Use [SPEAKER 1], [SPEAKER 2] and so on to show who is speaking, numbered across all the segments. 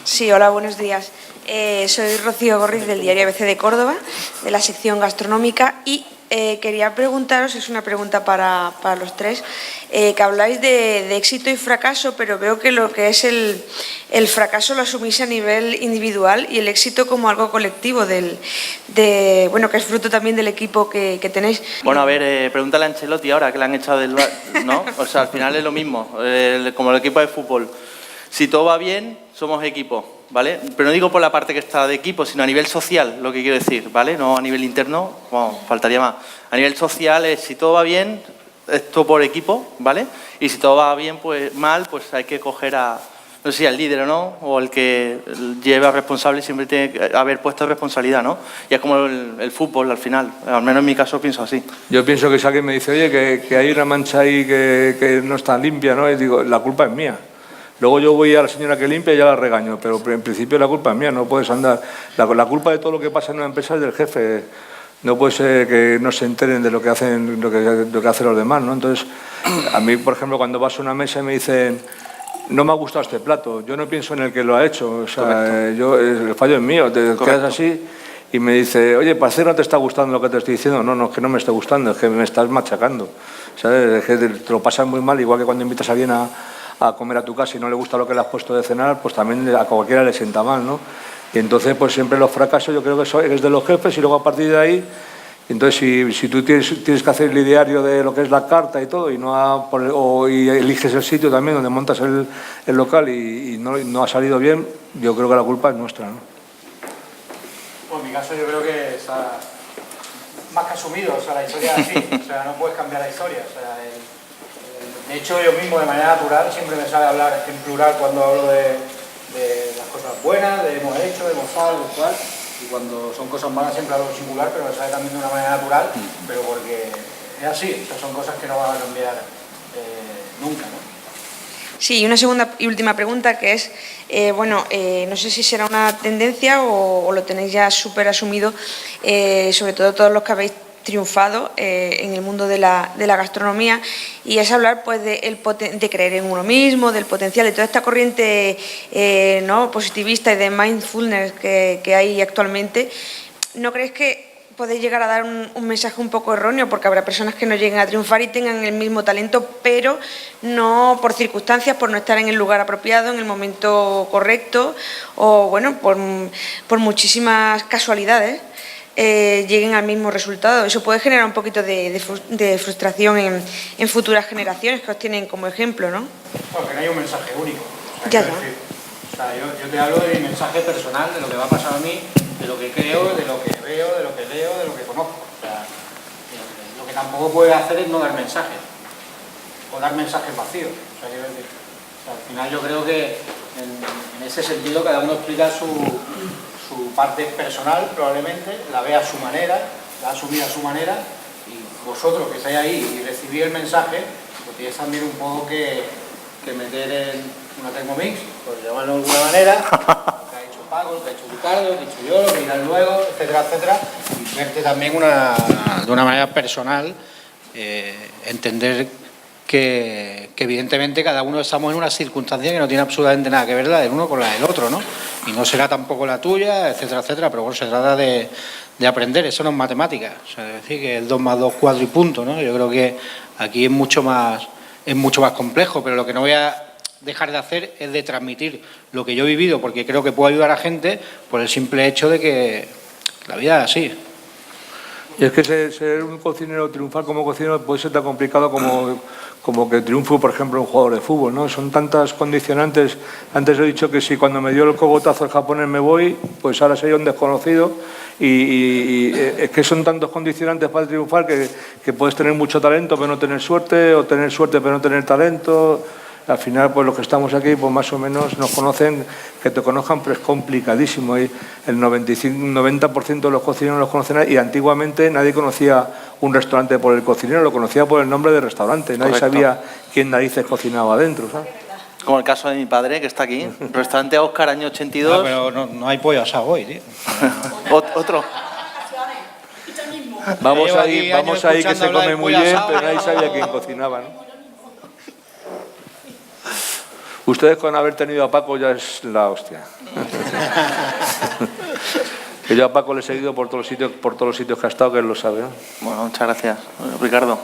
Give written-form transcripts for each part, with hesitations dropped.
[SPEAKER 1] Sí, hola, buenos días. Soy Rocío Gorriz del diario ABC de Córdoba, de la sección gastronómica, y quería preguntaros, es una pregunta para los tres, que habláis de éxito y fracaso, pero veo que lo que es el fracaso lo asumís a nivel individual y el éxito como algo colectivo, bueno, que es fruto también del equipo que tenéis.
[SPEAKER 2] Bueno, a ver, pregúntale a Ancelotti ahora que le han echado del... ¿no? O sea, al final es lo mismo, como el equipo de fútbol. Si todo va bien, somos equipo, ¿vale? Pero no digo por la parte que está de equipo, sino a nivel social, lo que quiero decir, ¿vale? No a nivel interno, bueno, faltaría más. A nivel social es, si todo va bien, es todo por equipo, ¿vale? Y si todo va bien, pues mal, pues hay que coger a, no sé si al líder o no, o el que lleva responsable, siempre tiene que haber puesto responsabilidad, ¿no? Y es como el fútbol al final, al menos en mi caso pienso así.
[SPEAKER 3] Yo pienso que si alguien me dice, oye, que hay una mancha ahí que no está limpia, ¿no? Y digo, la culpa es mía. Luego yo voy a la señora que limpia y ya la regaño, pero en principio la culpa es mía, no puedes andar... La culpa de todo lo que pasa en una empresa es del jefe, no puede ser que no se enteren de lo que hacen, lo que hacen los demás, ¿no? Entonces, a mí, por ejemplo, cuando vas a una mesa y me dicen, no me ha gustado este plato, yo no pienso en el que lo ha hecho, o sea, el fallo es mío, te quedas así y me dice, oye, parece que no te está gustando lo que te estoy diciendo, no, es que no me está gustando, es que me estás machacando, ¿sabes? Es que te lo pasas muy mal, igual que cuando invitas a alguien a comer a tu casa y no le gusta lo que le has puesto de cenar, pues también a cualquiera le sienta mal, ¿no? Y entonces, pues siempre los fracasos yo creo que es de los jefes y luego a partir de ahí, entonces si tú tienes que hacer el ideario de lo que es la carta y todo y eliges el sitio también donde montas el local y no ha salido bien, yo creo que la culpa es nuestra, ¿no?
[SPEAKER 4] Bueno, en mi caso yo creo que está más que asumido, o sea, la historia es así, o sea, no puedes cambiar la historia, o sea, de hecho, yo mismo, de manera natural, siempre me sale hablar en plural cuando hablo de las cosas buenas, de hemos hecho, de hemos estado, de cual, y cuando son cosas malas siempre hablo en singular, pero me sale también de una manera natural, pero porque es así, o sea, son cosas que no van a cambiar nunca, ¿no?
[SPEAKER 1] Sí, y una segunda y última pregunta que es, no sé si será una tendencia o lo tenéis ya súper asumido, sobre todo todos los que habéis triunfado en el mundo de la gastronomía, y es hablar pues de creer en uno mismo, del potencial, de toda esta corriente ¿no? positivista y de mindfulness que hay actualmente. ¿No crees que podéis llegar a dar un mensaje un poco erróneo? Porque habrá personas que no lleguen a triunfar y tengan el mismo talento, pero no por circunstancias, por no estar en el lugar apropiado, en el momento correcto, o bueno, por muchísimas casualidades. Lleguen al mismo resultado. Eso puede generar un poquito de frustración en futuras generaciones que os tienen como ejemplo, ¿no?
[SPEAKER 4] Bueno, que no hay un mensaje único. O sea,
[SPEAKER 1] Ya.
[SPEAKER 4] O sea, yo te hablo de mi mensaje personal, de lo que va a pasar a mí, de lo que creo, de lo que veo, de lo que leo, de lo que conozco. O sea, lo que tampoco puedes hacer es no dar mensajes, o dar mensajes vacíos. O sea, quiero decir, al final yo creo que en ese sentido cada uno explica su parte personal, probablemente, la ve a su manera, la ha asumido a su manera, y vosotros que estáis ahí y recibís el mensaje, pues tenéis también un poco que meter en una Thermomix, por llamarlo de alguna manera, lo que ha hecho Paco, lo que ha hecho Ricardo, lo que he hecho yo, lo que irán luego, etcétera, etcétera, y verte también de una manera personal, entender que evidentemente cada uno estamos en una circunstancia que no tiene absolutamente nada que ver la del uno con la del otro, ¿no? Y no será tampoco la tuya, etcétera, etcétera, pero bueno, se trata de aprender, eso no es matemática, o sea, es decir, que el 2 más 2, 4 y punto, ¿no? Yo creo que aquí es mucho más complejo, pero lo que no voy a dejar de hacer es de transmitir lo que yo he vivido, porque creo que puedo ayudar a gente por el simple hecho de que la vida es así.
[SPEAKER 3] Y es que ser un cocinero, triunfar como cocinero puede ser tan complicado como que triunfe, por ejemplo, un jugador de fútbol, ¿no? Son tantas condicionantes. Antes he dicho que si cuando me dio el cogotazo el japonés me voy, pues ahora sería un desconocido. Y es que son tantos condicionantes para triunfar que puedes tener mucho talento pero no tener suerte, o tener suerte pero no tener talento. Al final, pues los que estamos aquí, pues más o menos nos conocen, que te conozcan, pero es complicadísimo. Y el 90% de los cocineros los conocen, y antiguamente nadie conocía un restaurante por el cocinero, lo conocía por el nombre del restaurante. Nadie sabía quién narices cocinaba adentro, ¿sabes?
[SPEAKER 2] Como el caso de mi padre, que está aquí, restaurante Oscar, año 82.
[SPEAKER 4] No, pero no hay pollo asado hoy, tío.
[SPEAKER 2] Otro.
[SPEAKER 3] Vamos ahí que se come muy bien, pero nadie sabía quién cocinaba, ¿no? Ustedes con haber tenido a Paco ya es la hostia. Que yo a Paco le he seguido por todos los sitios que ha estado, que él lo sabe, ¿no?
[SPEAKER 2] Bueno, muchas gracias, Ricardo.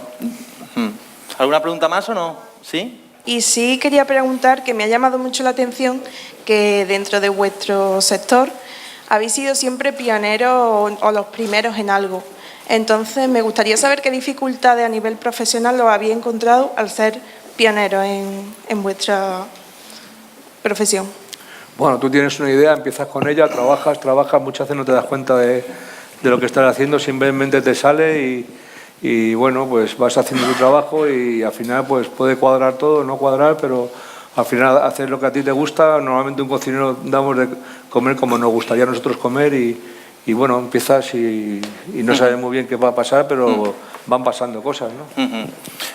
[SPEAKER 2] ¿Alguna pregunta más o no? ¿Sí?
[SPEAKER 5] Y sí quería preguntar, que me ha llamado mucho la atención, que dentro de vuestro sector habéis sido siempre pioneros o los primeros en algo. Entonces, me gustaría saber qué dificultades a nivel profesional os habéis encontrado al ser pioneros en vuestra profesión.
[SPEAKER 3] Bueno, tú tienes una idea, empiezas con ella, trabajas, muchas veces no te das cuenta de lo que estás haciendo, simplemente te sale y bueno, pues vas haciendo tu trabajo y al final pues puede cuadrar todo, no cuadrar, pero al final hacer lo que a ti te gusta. Normalmente un cocinero damos de comer como nos gustaría a nosotros comer y bueno, empiezas y no sabes muy bien qué va a pasar, pero van pasando cosas, ¿no?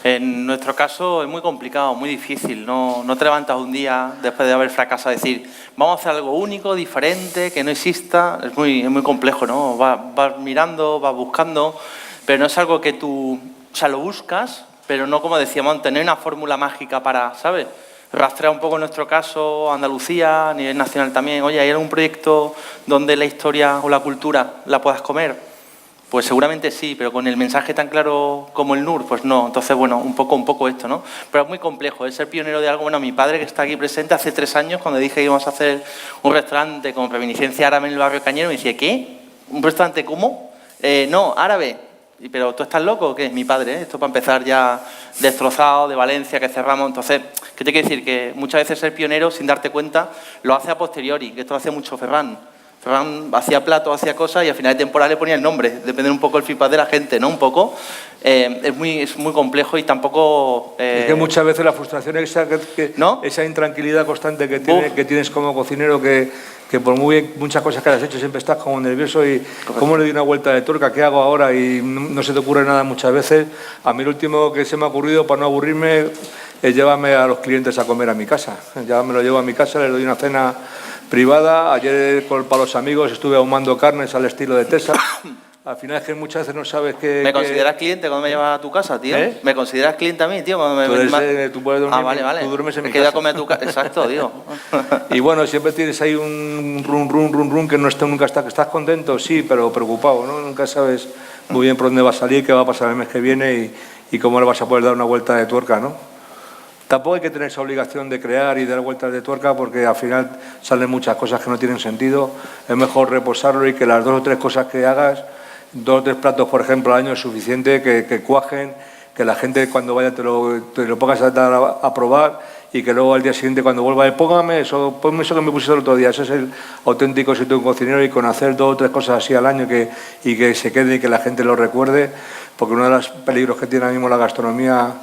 [SPEAKER 2] En nuestro caso es muy complicado, muy difícil. No te levantas un día después de haber fracasado a decir vamos a hacer algo único, diferente, que no exista. Es muy complejo, ¿no? Vas mirando, vas buscando, pero no es algo que tú, o sea, lo buscas, pero no, como decíamos, tener una fórmula mágica para, ¿sabes? Rastrear un poco en nuestro caso, Andalucía, a nivel nacional también. Oye, ¿hay algún proyecto donde la historia o la cultura la puedas comer? Pues seguramente sí, pero con el mensaje tan claro como el NUR, pues no. Entonces, bueno, un poco esto, ¿no? Pero es muy complejo, es ser pionero de algo. Bueno, mi padre, que está aquí presente, hace 3 años, cuando dije que íbamos a hacer un restaurante con reminiscencia árabe en el barrio Cañero, me decía, ¿qué? ¿Un restaurante cómo? No, árabe. ¿Pero tú estás loco o qué? Mi padre, ¿eh? Esto para empezar ya destrozado, de Valencia, que cerramos. Entonces, ¿qué te quiero decir? Que muchas veces ser pionero, sin darte cuenta, lo hace a posteriori, que esto lo hace mucho Ferran. Ferran hacía platos, hacía cosas y al final de temporada le ponía el nombre. Depende un poco el feedback de la gente, ¿no? Un poco. Es muy complejo y tampoco...
[SPEAKER 3] Es que muchas veces la frustración es
[SPEAKER 2] ¿no?
[SPEAKER 3] esa intranquilidad constante que tienes como cocinero, que por muchas cosas que has hecho siempre estás como nervioso y ¿cómo le doy una vuelta de tuerca? ¿Qué hago ahora? Y no se te ocurre nada muchas veces. A mí lo último que se me ha ocurrido para no aburrirme es llevarme a los clientes a comer a mi casa. Ya me lo llevo a mi casa, les doy una cena privada. Ayer para los amigos estuve ahumando carnes al estilo de Tesa. Al final es que muchas veces no sabes qué...
[SPEAKER 2] ¿Me consideras cliente cuando me llevas a tu casa, tío?
[SPEAKER 3] ¿Eh?
[SPEAKER 2] ¿Me consideras cliente a mí, tío? Cuando
[SPEAKER 3] Tú puedes dormir,
[SPEAKER 2] vale.
[SPEAKER 3] Tú duermes en mi
[SPEAKER 2] es que voy
[SPEAKER 3] casa.
[SPEAKER 2] a comer a tu casa. Exacto, digo.
[SPEAKER 3] Y bueno, siempre tienes ahí un rum que nunca está... ¿Estás contento? Sí, pero preocupado, ¿no? Nunca sabes muy bien por dónde va a salir, qué va a pasar el mes que viene y cómo le vas a poder dar una vuelta de tuerca, ¿no? Tampoco hay que tener esa obligación de crear y dar vueltas de tuerca porque al final salen muchas cosas que no tienen sentido. Es mejor reposarlo y que las 2 o 3 cosas que hagas, 2 o 3 platos, por ejemplo, al año es suficiente, que cuajen, que la gente cuando vaya te lo pongas a probar y que luego al día siguiente cuando vuelva, ponme eso que me pusiste el otro día. Ese es el auténtico sitio de un cocinero, y con hacer 2 o 3 cosas así al año y que se quede y que la gente lo recuerde, porque uno de los peligros que tiene ahora mismo la gastronomía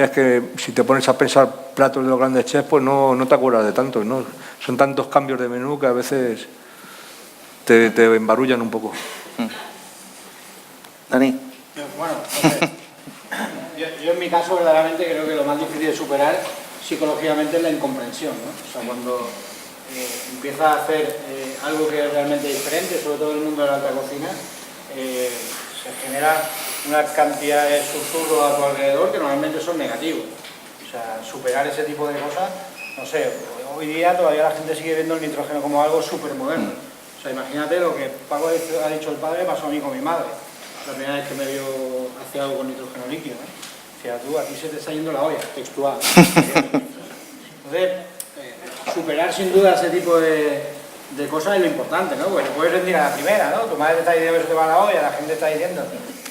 [SPEAKER 3] es que si te pones a pensar platos de los grandes chefs, pues no te acuerdas de tantos, ¿no? Son tantos cambios de menú que a veces te embarullan un poco.
[SPEAKER 2] Dani.
[SPEAKER 4] Bueno, yo en mi caso verdaderamente creo que lo más difícil de superar psicológicamente es la incomprensión, ¿no? O sea, cuando empiezas a hacer algo que es realmente diferente, sobre todo en el mundo de la alta cocina, se genera una cantidad de susurros a tu alrededor que normalmente son negativos. O sea, superar ese tipo de cosas, no sé, hoy día todavía la gente sigue viendo el nitrógeno como algo súper moderno. O sea, imagínate lo que Paco ha dicho el padre, pasó a mí con mi madre. La primera vez que me vio hacer algo con nitrógeno líquido, ¿no? Fíjate tú, aquí se te está yendo la olla, textual. Entonces, superar sin duda ese tipo de cosas es lo importante, ¿no? Porque te puedes rendir a la primera, ¿no? Tu madre te está diciendo que se te va la olla, la gente está diciendo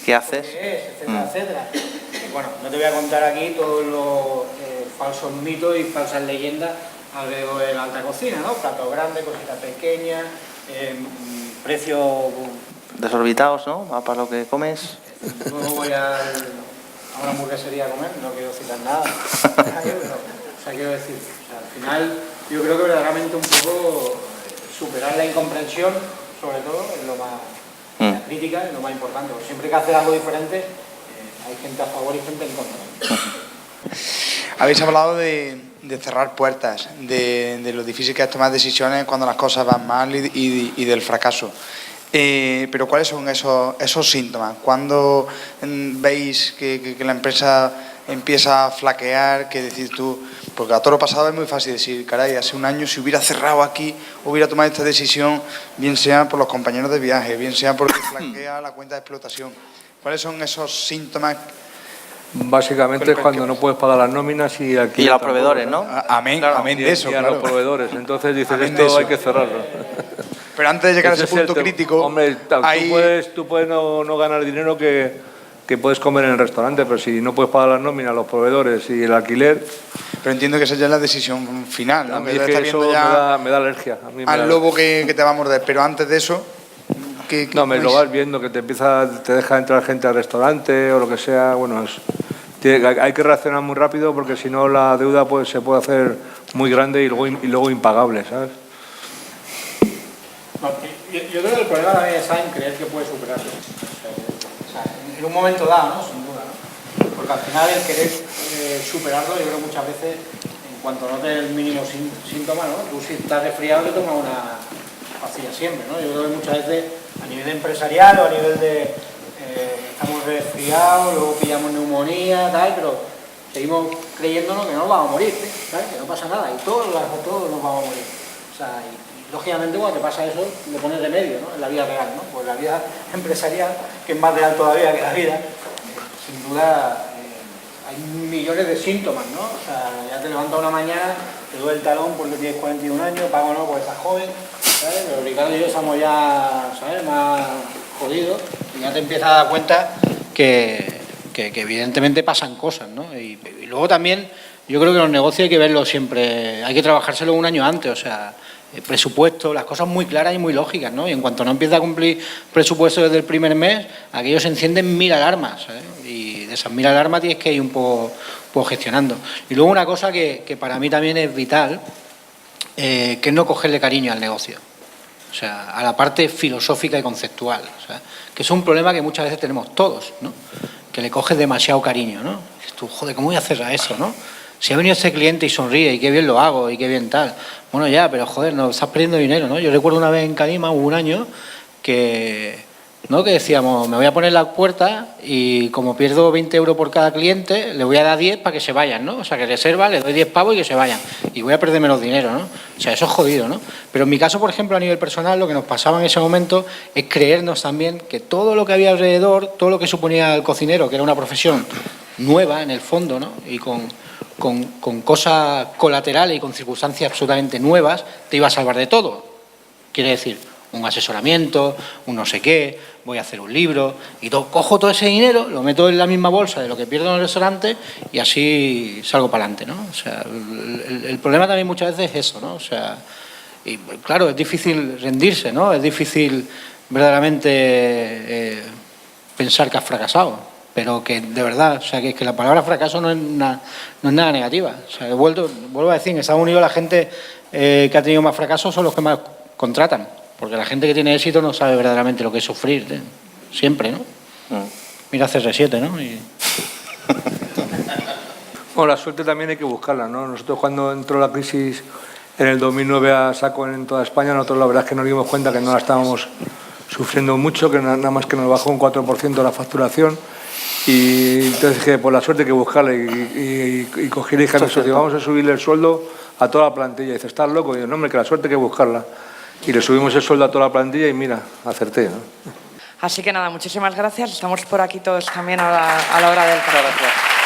[SPEAKER 2] ¿qué haces?
[SPEAKER 4] ¿Qué es? Etcétera, etcétera. Y bueno, no te voy a contar aquí todos los falsos mitos y falsas leyendas alrededor de la alta cocina, ¿no? Platos grandes, cositas pequeñas, precios...
[SPEAKER 2] Desorbitados, ¿no? Para lo que comes.
[SPEAKER 4] Luego voy a una hamburguesería a comer, no quiero citar nada. O sea, quiero decir, al final yo creo que verdaderamente un poco superar la incomprensión, sobre todo, es lo más... La crítica es lo más importante. Porque siempre que haces algo diferente, hay gente a favor y gente en contra.
[SPEAKER 6] Habéis hablado de cerrar puertas, de lo difícil que es tomar decisiones cuando las cosas van mal y del fracaso. Pero ¿cuáles son esos síntomas? ¿Cuándo veis que la empresa empieza a flaquear, que decir tú, porque a toro pasado es muy fácil decir, caray, hace un año si hubiera cerrado aquí, hubiera tomado esta decisión, bien sea por los compañeros de viaje, bien sea porque flaquea la cuenta de explotación. ¿Cuáles son esos síntomas?
[SPEAKER 3] Básicamente es cuando no puedes pagar las nóminas y aquí...
[SPEAKER 2] Y a los proveedores, ¿no?
[SPEAKER 6] Amén,
[SPEAKER 2] Claro.
[SPEAKER 6] amén de eso,
[SPEAKER 3] y a
[SPEAKER 6] claro.
[SPEAKER 3] los proveedores. Entonces dices,
[SPEAKER 6] Amén de
[SPEAKER 3] esto
[SPEAKER 6] eso.
[SPEAKER 3] hay que cerrarlo.
[SPEAKER 6] Pero antes de llegar a ese
[SPEAKER 3] es el
[SPEAKER 6] punto
[SPEAKER 3] tema.
[SPEAKER 6] crítico,
[SPEAKER 3] Hombre,
[SPEAKER 6] hay...
[SPEAKER 3] tú puedes no ganar dinero que puedes comer en el restaurante, pero si no puedes pagar las nóminas, los proveedores y el alquiler...
[SPEAKER 6] Pero entiendo que esa ya es la decisión final, ¿no?
[SPEAKER 3] A mí
[SPEAKER 6] Que
[SPEAKER 3] es
[SPEAKER 6] ya
[SPEAKER 3] que
[SPEAKER 6] está
[SPEAKER 3] eso
[SPEAKER 6] viendo ya
[SPEAKER 3] me da alergia. A mí me
[SPEAKER 6] al
[SPEAKER 3] da
[SPEAKER 6] lobo que te va a morder. Pero antes de eso...
[SPEAKER 3] No, me lo vas viendo, que te deja entrar gente al restaurante o lo que sea. Bueno, hay que reaccionar muy rápido porque si no la deuda se puede hacer muy grande y luego impagable, ¿sabes?
[SPEAKER 4] No, yo creo que el problema también está en creer que puede superarlo. O sea, en un momento dado, ¿no? Sin duda, ¿no? Porque al final el querer superarlo, yo creo que muchas veces, en cuanto notes el mínimo síntoma, ¿no? Tú si estás resfriado te tomas una pastilla siempre, ¿no? Yo creo que muchas veces a nivel empresarial o a nivel de estamos resfriados, luego pillamos neumonía, tal, pero seguimos creyéndonos que no nos vamos a morir, ¿sabes? Que no pasa nada y todos nos vamos a morir. O sea, y lógicamente cuando te pasa eso, le pones remedio, ¿no? En la vida real, ¿no? Pues la vida empresarial, que es más real todavía que la vida, sin duda hay millones de síntomas, ¿no? O sea, ya te levantas una mañana, te duele el talón porque tienes 41 años, pago no porque estás joven, ¿sabes? Pero Ricardo y yo estamos ya, ¿sabes? Más jodidos y ya te empiezas a dar cuenta que evidentemente pasan cosas, ¿no? Y luego también yo creo que los negocios hay que verlos siempre, hay que trabajárselo un año antes, o sea, el presupuesto, las cosas muy claras y muy lógicas, ¿no? Y en cuanto no empieza a cumplir presupuesto desde el primer mes, aquellos se encienden 1000 alarmas, ¿sabes? Y de esas 1000 alarmas tienes que ir un poco gestionando. Y luego una cosa que para mí también es vital, que es no cogerle cariño al negocio. O sea, a la parte filosófica y conceptual, o sea, que es un problema que muchas veces tenemos todos, ¿no? Que le coges demasiado cariño, ¿no? Dices tú, joder, ¿cómo voy a hacer a eso, no? Si ha venido este cliente y sonríe y qué bien lo hago y qué bien tal. Bueno, ya, pero joder, no estás perdiendo dinero, ¿no? Yo recuerdo una vez en Calima, hubo un año que decíamos, me voy a poner la puerta y como pierdo 20 euros por cada cliente, le voy a dar 10 para que se vayan, ¿no? O sea, que reserva, le doy 10 pavos y que se vayan. Y voy a perder menos dinero, ¿no? O sea, eso es jodido, ¿no? Pero en mi caso, por ejemplo, a nivel personal, lo que nos pasaba en ese momento es creernos también que todo lo que había alrededor, todo lo que suponía el cocinero, que era una profesión nueva en el fondo, ¿no? Y con cosas colaterales y con circunstancias absolutamente nuevas, te iba a salvar de todo. Quiere decir, un asesoramiento, un no sé qué, voy a hacer un libro, y cojo todo ese dinero, lo meto en la misma bolsa de lo que pierdo en el restaurante y así salgo para adelante, ¿no? O sea, el problema también muchas veces es eso, ¿no? O sea, y claro, es difícil rendirse, ¿no? Es difícil verdaderamente pensar que has fracasado, pero que de verdad, o sea, que la palabra fracaso no es nada negativa. O sea, vuelvo a decir, en Estados Unidos la gente que ha tenido más fracasos son los que más contratan, porque la gente que tiene éxito no sabe verdaderamente lo que es sufrir, siempre, ¿no? Mira CR7, ¿no?
[SPEAKER 3] Bueno, la suerte también hay que buscarla, ¿no? Nosotros cuando entró la crisis en el 2009 a saco en toda España, nosotros la verdad es que nos dimos cuenta que no la estábamos sufriendo mucho, que nada más que nos bajó un 4% la facturación. Y entonces dije, pues la suerte hay que buscarla y cogí y dije a mi socio, vamos a subirle el sueldo a toda la plantilla. Y dice, ¿estás loco? Y yo, no, hombre, que la suerte hay que buscarla. Y le subimos el sueldo a toda la plantilla y mira, acerté, ¿no?
[SPEAKER 7] Así que nada, muchísimas gracias. Estamos por aquí todos también a la hora del café.
[SPEAKER 2] Muchas gracias.